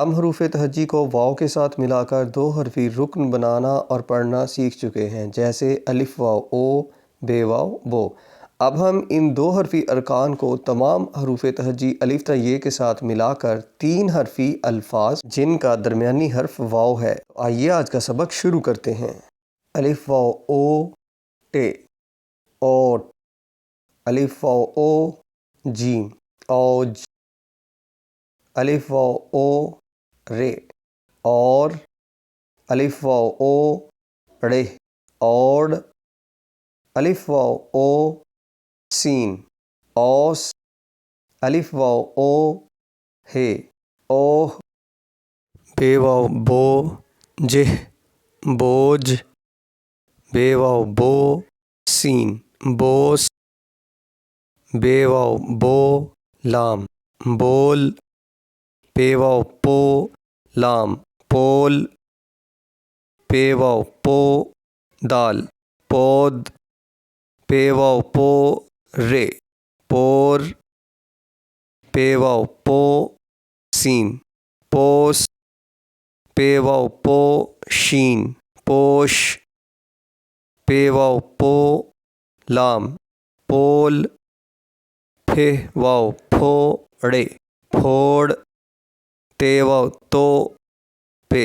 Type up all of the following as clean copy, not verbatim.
ہم حروف تہجی کو واو کے ساتھ ملا کر دو حرفی رکن بنانا اور پڑھنا سیکھ چکے ہیں، جیسے الف واو او، بے واو بو۔ اب ہم ان دو حرفی ارکان کو تمام حروف تہجی الف تا ی کے ساتھ ملا کر تین حرفی الفاظ جن کا درمیانی حرف واو ہے۔ آئیے آج کا سبق شروع کرتے ہیں۔ الف واو او ٹے، اوٹ۔ الف واو او جیم، اوج۔ الف واو او رے، اور۔ الف واو او رے، اوڑ۔ الف واو او سین، اوس۔ الف واو او ہے، اوہ۔ بے واو بو جہ، بوجھ۔ بے واو بو سین، بوس۔ بے واو بو لام، بول۔ پے واو پو لام، پول۔ پے واو پو دال، پود۔ پے واو پو رے، پور۔ پے واو پو سین، پوس۔ پے واو پو شین، پوش۔ پے واو پو لام، پول۔ پھے واو پھو ڑے، پھوڑ۔ تے واو تو پے،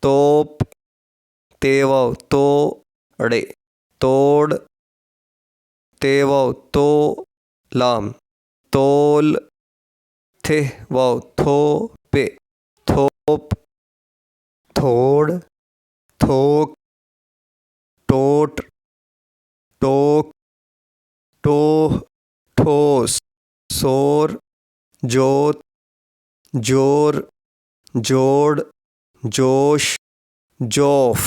توپ۔ تے واو تو ڑے، توڑ۔ تے واو تو لام، تول۔ تھے واو تھو پے، تھوپ۔ تھوڑ، تھوک۔ ٹوٹ، ٹوک۔ ٹوہ، ٹھوس۔ سور، جوت۔ جور، جوڑ۔ جوش، جوف۔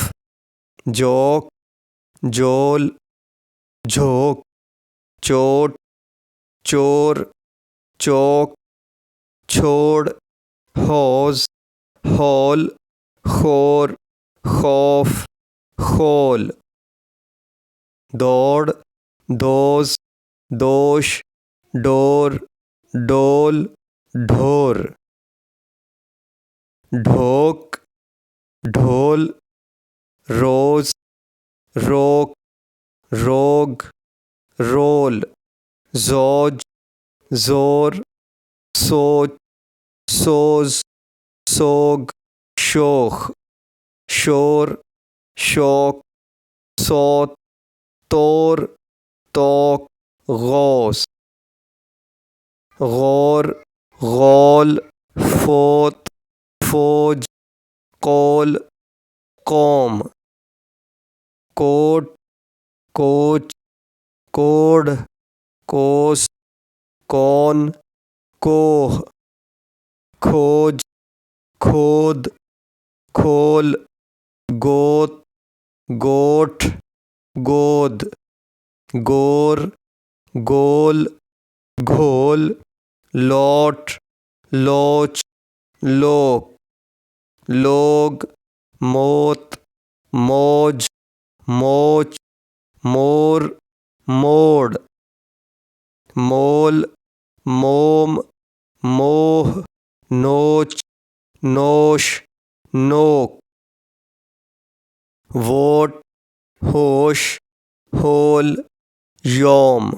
جوک، جول۔ جھوک، چوٹ۔ چور، چوک۔ چھوڑ، حوض۔ ہول، خور۔ خوف، خول۔ دوڑ، دوز۔ دوش، ڈور۔ ڈول، ڈھور۔ ڈھوک، ڈھول۔ روز، روک۔ روگ، رول۔ زوج، زور۔ سوچ، سوز۔ سوگ، شوخ۔ شور، شوق۔ سوت، طور۔ طوق، غوث۔ غور، غول۔ فوت، فوج۔ قول، قوم۔ کوٹ، کوچ۔ کوڑ، کوس۔ کون، کوہ۔ کھوج، کھود۔ کھول، گوت۔ گوٹھ، گود۔ گور، گول۔ گھول، لوٹ۔ لوچ، لوک۔ لوگ، موت۔ موج، موچ۔ مور، موڑ۔ مول، موم۔ موہ، نوچ۔ نوش، نوک۔ ووٹ، ہوش۔ ہول، یوم۔